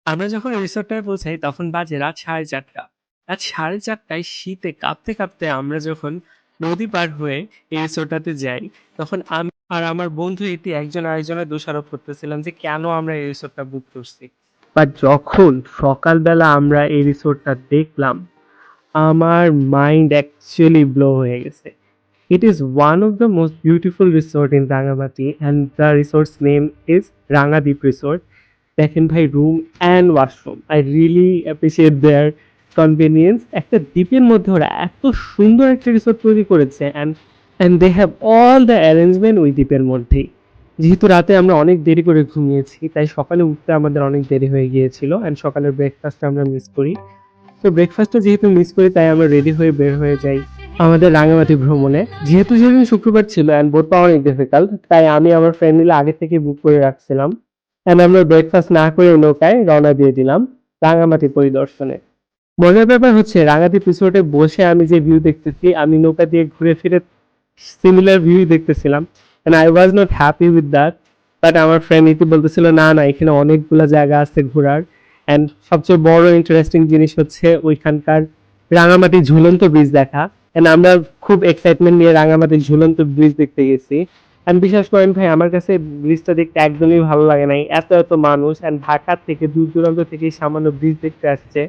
আমরা যখন রিসোর্টটায় পৌঁছাই তখন বাজে রাত 4:30। রাত 4:30টায় শীতে কাঁপতে, কাঁপতে আমরা যখন নদী পার হয়ে এই রিসোর্টটাতে যাই, তখন আমি আর আমার বন্ধু ইতি একজন আরেকজনের দোষারোপ করতেছিলাম যে কেন আমরা এই রিসোর্টটা বুক করছি। বাট যখন সকালবেলা আমরা এই রিসোর্টটা দেখলাম, আমার মাইন্ড অ্যাকচুয়ালি ব্লো হয়ে গেছে। It is one of the most beautiful resort in Rangamati and the resort's name is Rangadeep Resort. দেখেন ভাই, room and washroom I really appreciate their convenience. একটা দ্বীপের মধ্যে ওরা এত সুন্দর একটা রিসোর্ট তৈরি করেছে and they have all the arrangement ওই দ্বীপের মধ্যেই। যেহেতু রাতে আমরা অনেক দেরি করে ঘুমিয়েছি, তাই সকালে উঠতে আমাদের অনেক দেরি হয়ে গিয়েছিল অ্যান্ড সকালের ব্রেকফাস্টটা আমরা মিস করি। তো ব্রেকফাস্টটা যেহেতু মিস করি, তাই আমরা রেডি হয়ে বের হয়ে যাই আমাদের রাঙামাটি ভ্রমণে। যেহেতু সেদিন শুক্রবার ছিল অ্যান্ড বোট পাওয়া অনেক ডিফিকাল্ট, তাই আমি আমার ফ্রেন্ড মিলে আগে থেকে বুক করে রাখছিলাম অ্যান্ড আমরা ব্রেকফাস্ট না করে নৌকায় রওনা দিয়ে দিলাম রাঙামাটি পরিদর্শনে। মজার ব্যাপার হচ্ছে, রাঙামাটি রিসোর্টে বসে আমি যে ভিউ দেখতেছি, আমি নৌকা দিয়ে ঘুরে ফিরে সিমিলার ভিউই দেখতেছিলাম and I was not happy with that. But আমার ফ্রেন্ড ইতি বলতেছিল না না, এখানে অনেকগুলো জায়গা আছে ঘোরার অ্যান্ড সবচেয়ে বড় ইন্টারেস্টিং জিনিস হচ্ছে ওইখানকার রাঙামাটি ঝুলন্ত ব্রিজ দেখা। অ্যান্ড আমরা খুব এক্সাইটমেন্ট নিয়ে রাঙামাটির ঝুলন্ত ব্রিজ দেখতে গেছি। অ্যান্ড বিশ্বাস করেন ভাই, আমার কাছে ব্রিজটা দেখতে একদমই ভালো লাগে নাই। এত এত মানুষ অ্যান্ড ঢাকার থেকে দূর দূরান্ত থেকে সামান্য ব্রিজ দেখতে আসছে।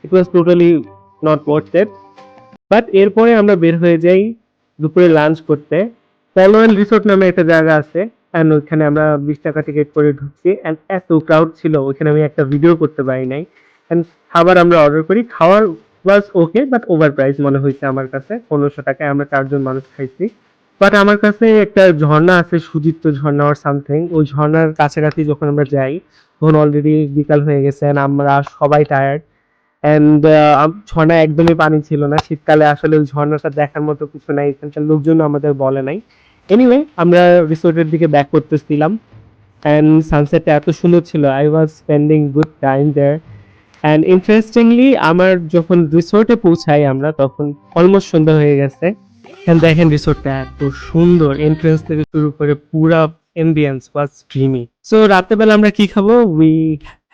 It was totally not worth it. But এরপরে আমরা বের হয়ে যাই দুপুরে লাঞ্চ করতে। পলওয়েল রিসোর্ট নামে একটা জায়গা আছে অ্যান্ড ওইখানে আমরা 20 টাকা টিকিট করে ঢুকছি অ্যান্ড এত ক্রাউড ছিল ওইখানে, আমি একটা ভিডিও করতে পারি নাই। অ্যান্ড খাবার আমরা অর্ডার করি, খাওয়ার ওয়াজ ওকে বাট ওভার প্রাইস মনে হয়েছে আমার কাছে। 1500 টাকায় আমরা 4 জন মানুষ খাইছি। বাট আমার কাছে একটা ঝর্ণা আছে, সুদীপ্ত ঝর্ণা আর সামথিং, ওই ঝর্ণার কাছাকাছি যখন আমরা যাই তখন অলরেডি বিকাল হয়ে গেছে and আমরা সবাই টায়ার্ড অ্যান্ড ঝর্ণায় একদমই পানি ছিল না। শীতকালে আসলে ওই ঝর্ণাটা দেখার মতো কিছু নাই, এখানকার লোকজন আমাদের বলে নাই। এনিওয়ে, আমরা রিসোর্টের দিকে ব্যাক করতেছিলাম অ্যান্ড সানসেটটা এত সুন্দর ছিল, I was spending good time there. And interestingly আমার যখন রিসোর্টে পৌঁছাই আমরা, তখন অলমোস্ট সন্ধ্যা হয়ে গেছে। এখানে দেখেন রিসোর্টটা এত সুন্দর, এন্ট্রেন্স থেকে শুরু করে পুরা এমবিয়েন্স ওয়াজ ড্রিমি। সো রাতের আমরা কি খাবো, উই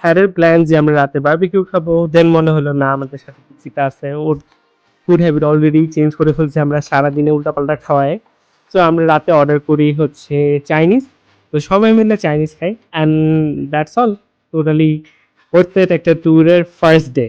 হ্যাড এর প্ল্যান যে আমরা রাতে বারবিকিউ খাবো। দেন মনে হলো না, আমাদের সাথে চিতা আছে, ওর ফুড হ্যাবিট অলরেডি চেঞ্জ করে ফেলছে, আমরা সারাদিনে উল্টাপাল্টা খাওয়াই। সো আমরা রাতে অর্ডার করি হচ্ছে চাইনিজ। তো সবাই মিলে চাইনিজ খাই and that's all. Totally worth it একটা ট্যুরের ফার্স্ট ডে।